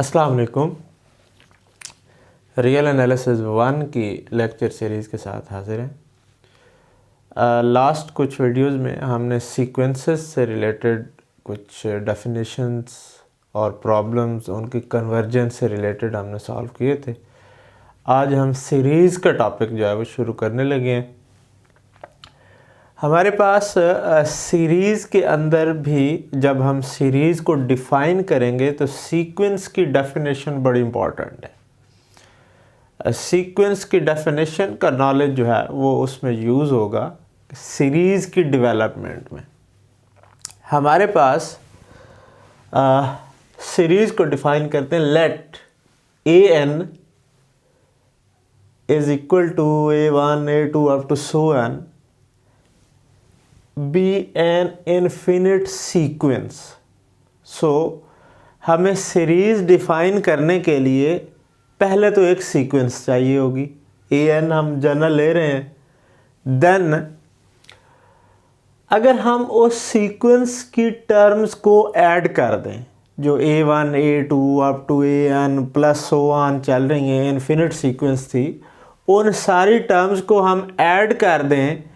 अस्सलाम वालेकुम। Real analysis 1 की लेक्चर सीरीज़ के साथ हाजिर हैं। लास्ट कुछ वीडियोस में हमने सीक्वेंसेस से रिलेटेड कुछ डेफिनेशंस और प्रॉब्लम्स उनकी कन्वर्जेंस से रिलेटेड हमने सॉल्व किए थे। आज हम सीरीज़ का टॉपिक जो है वो शुरू करने लगे हैं। हमारे पास सीरीज़ के अंदर भी जब हम सीरीज़ को डिफ़ाइन करेंगे तो सीक्वेंस की डेफिनेशन बड़ी इम्पॉर्टेंट है। सीक्वेंस की डेफिनेशन का नॉलेज जो है वो उसमें यूज़ होगा सीरीज़ की डेवलपमेंट में। हमारे पास सीरीज़ को डिफ़ाइन करते हैं, let an is equal to a1 a2 up to so on be an infinite sequence। So हमें सीरीज़ डिफ़ाइन करने के लिए पहले तो एक सीक्वेंस चाहिए होगी, an हम जनरल ले रहे हैं। देन अगर हम उस सीक्वेंस की टर्म्स को ऐड कर दें, जो a1 a2 up to an plus so on चल रही हैं, इन्फिनिट सीक्वेंस थी, उन सारी टर्म्स को हम ऐड कर दें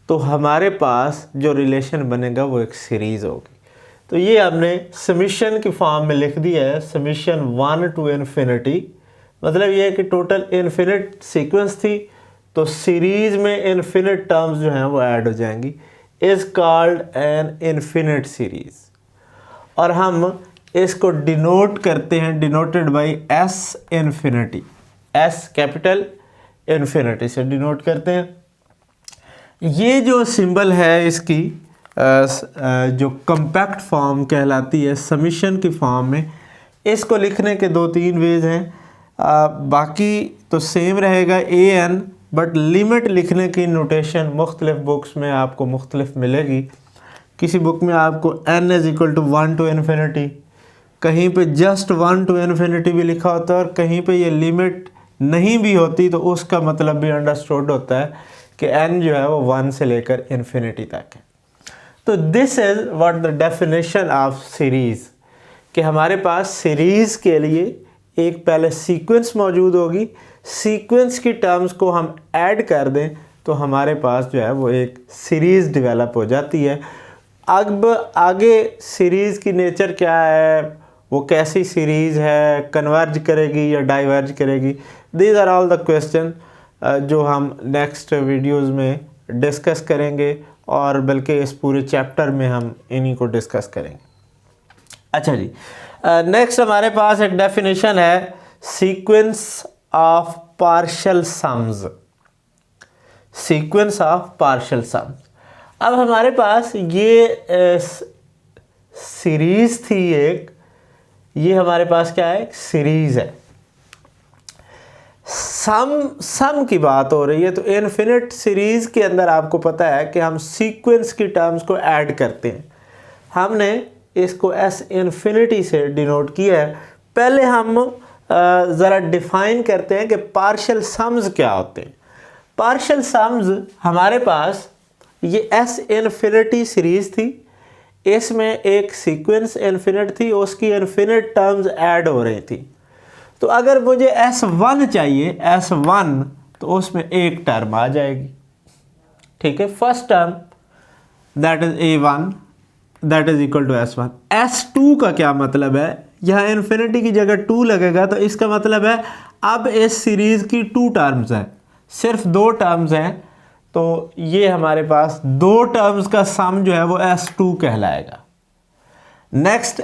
तो हमारे पास जो रिलेशन बनेगा वो एक सीरीज़ होगी। तो ये हमने समीशन की फॉर्म में लिख दिया है, समीशन 1 टू इन्फिनिटी। मतलब ये है कि टोटल इन्फिनिट सीक्वेंस थी तो सीरीज़ में इन्फिनिट टर्म्स जो हैं वो ऐड हो जाएंगी, is called an infinite series. और हम इसको डिनोट करते हैं, denoted by S infinity. S capital infinity से डिनोट करते हैं। ये जो सिंबल है इसकी जो कम्पैक्ट फॉर्म कहलाती है समीशन की फॉर्म में, इसको लिखने के 2-3 वेज हैं। बाकी तो सेम रहेगा an, बट लिमिट लिखने की नोटेशन मुख्तलिफ बुक्स में आपको मुख्तलिफ मिलेगी। किसी बुक में आपको n is equal to 1 to infinity, कहीं पे जस्ट 1 टू इन्फिनिटी भी लिखा होता है, और कहीं पे ये लिमिट नहीं भी होती तो उसका मतलब भी अंडरस्टूड होता है कि n जो है वो 1 से लेकर इन्फिनिटी तक है। तो this is what the definition of series, कि हमारे पास सीरीज़ के लिए एक पहले सीक्वेंस मौजूद होगी, सीक्वेंस की टर्म्स को हम ऐड कर दें तो हमारे पास जो है वो एक सीरीज़ डेवलप हो जाती है। अब आगे सीरीज़ की नेचर क्या है, वो कैसी सीरीज़ है, कन्वर्ज करेगी या डाइवर्ज करेगी, these are all the question जो हम नेक्स्ट वीडियोस में डिस्कस करेंगे, और बल्कि इस पूरे चैप्टर में हम इन्हीं को डिस्कस करेंगे। अच्छा जी, नेक्स्ट हमारे पास एक डेफिनेशन है sequence of partial sums. Sequence of partial sums. अब हमारे पास ये सीरीज़ थी एक, ये हमारे पास क्या है, सीरीज़ है। सम की बात हो रही है तो इन्फिनिट सीरीज़ के अंदर आपको पता है कि हम सीक्वेंस की टर्म्स को ऐड करते हैं। हमने इसको एस इन्फिनिटी से डिनोट किया है। पहले हम ज़रा डिफ़ाइन करते हैं कि पार्शियल सम्स क्या होते हैं। पार्शियल सम्स हमारे पास ये एस इन्फिनिटी सीरीज़ थी, इसमें एक सीक्वेंस इन्फिनिट थी, उसकी इन्फिनिट टर्म्स ऐड हो रही थी। तो अगर मुझे S1 चाहिए, S1, तो उसमें एक टर्म आ जाएगी, ठीक है। First term that is A1 that is equal to S1। S2 का क्या मतलब है, यहाँ इन्फिनिटी की जगह 2 लगेगा तो इसका मतलब है अब इस सीरीज़ की 2 टर्म्स हैं, सिर्फ 2 टर्म्स हैं, तो ये हमारे पास 2 टर्म्स का सम जो है वो S2 कहलाएगा। नेक्स्ट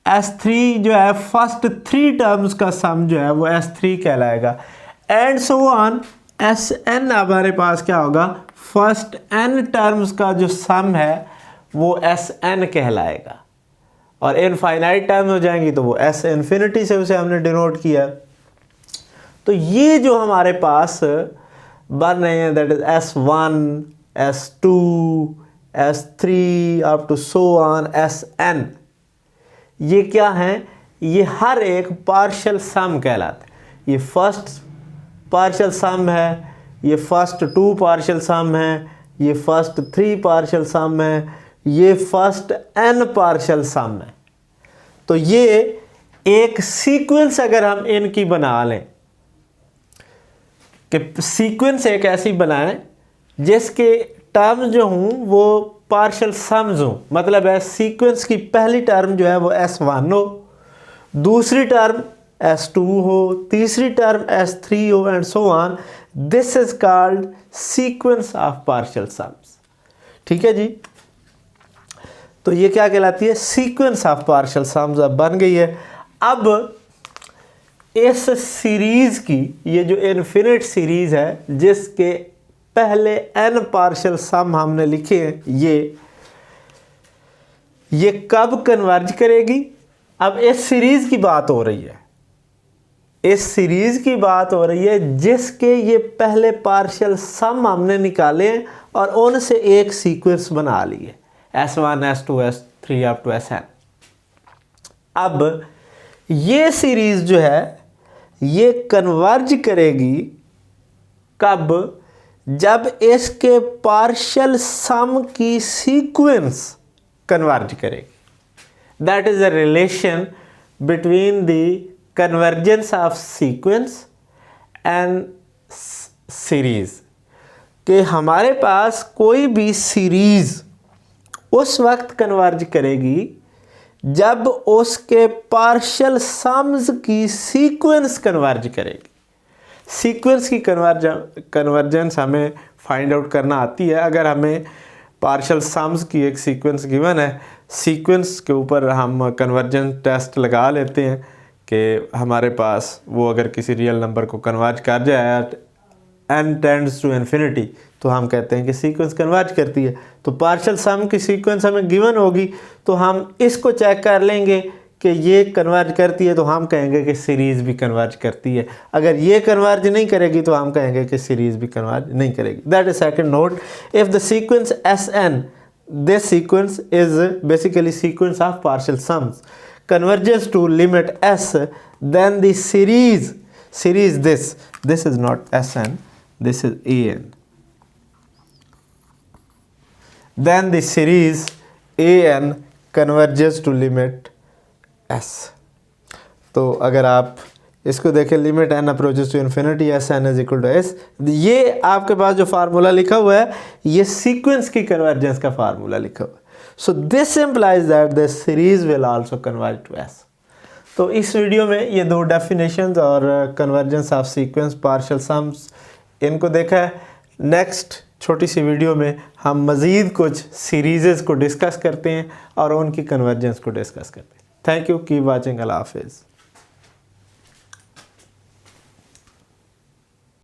S3 जो है फर्स्ट 3 टर्म्स का सम जो है वो S3 कहलाएगा, एंड सो ऑन। Sn हमारे पास क्या होगा, फर्स्ट n टर्म्स का जो सम है वो Sn कहलाएगा, और इनफाइनाइट टर्म हो जाएंगी तो वो S इन्फिनिटी से उसे हमने डिनोट किया। तो ये जो हमारे पास बन रहे हैं that is S1 S2 S3 up to so on Sn, ये क्या हैं, ये हर एक पार्शियल सम कहलाते हैं। ये फर्स्ट पार्शियल सम है, ये फर्स्ट 2 पार्शियल सम है, ये फर्स्ट 3 पार्शियल सम है, ये फर्स्ट n पार्शियल सम है। तो ये एक सीक्वेंस अगर हम इनकी बना लें कि सीक्वेंस एक ऐसी बनाएं जिसके टर्म जो हों वो पार्शियल सम्स हों, मतलब है सीक्वेंस की पहली टर्म जो है वो S1 हो, दूसरी टर्म S2 हो, तीसरी टर्म S3 हो and so on. This is called sequence of partial sums. ठीक है जी, तो ये क्या कहलाती है, सीक्वेंस ऑफ पार्शियल सम्स अब बन गई है। अब इस सीरीज की, ये जो इनफिनिट सीरीज है जिसके पहले n पार्शियल सम हमने लिखे हैं, ये कब कन्वर्ज करेगी। अब इस सीरीज की बात हो रही है, इस सीरीज की बात हो रही है जिसके ये पहले पार्शियल सम हमने निकाले हैं और उनसे एक सीक्वेंस बना लिए S1 S2 S3 up to Sn। अब ये सीरीज जो है ये कन्वर्ज करेगी कब, जब इसके पार्शियल सम की सीक्वेंस कन्वर्ज करेगी। That is a relation between the convergence of sequence and series, कि हमारे पास कोई भी सीरीज उस वक्त कन्वर्ज करेगी जब उसके पार्शियल सम्स की सीक्वेंस कन्वर्ज करेगी। सीक्वेंस की कन्वर्जेंस हमें फाइंड आउट करना आती है। अगर हमें पार्शियल सम्स की एक सीक्वेंस गिवन है, सीक्वेंस के ऊपर हम कन्वर्जेंस टेस्ट लगा लेते हैं कि हमारे पास वो अगर किसी रियल नंबर को कन्वर्ज कर जाए at n tends to infinity, तो हम कहते हैं कि सीक्वेंस कन्वर्ज करती है। तो पार्शियल सम की सीक्वेंस हमें गिवन होगी तो हम इसको चेक कर लेंगे कि ये कन्वर्ज करती है तो हम कहेंगे कि सीरीज़ भी कन्वर्ज करती है। अगर ये कन्वर्ज नहीं करेगी तो हम कहेंगे कि सीरीज़ भी कन्वर्ज नहीं करेगी। That is second note. If the sequence Sn, this sequence is basically sequence of partial sums, converges to limit S, then the series this is not Sn, this is An, then the series An converges to limit S। तो अगर आप इसको देखें, limit n approaches to infinity Sn is equal to S, ये आपके पास जो formula लिखा हुआ है ये सीक्वेंस की कन्वर्जेंस का फार्मूला लिखा हुआ है। So this implies that the series will also converge to S। तो इस वीडियो में ये दो डेफिनेशंस और convergence of sequence, partial sums, इनको देखा है। नेक्स्ट छोटी सी वीडियो में हम मज़ीद कुछ सीरीज़ को डिस्कस करते हैं और उनकी कन्वर्जेंस को डिस्कस करते हैं। थैंक यू, कीप वाचिंग, अल्लाह हाफिज़।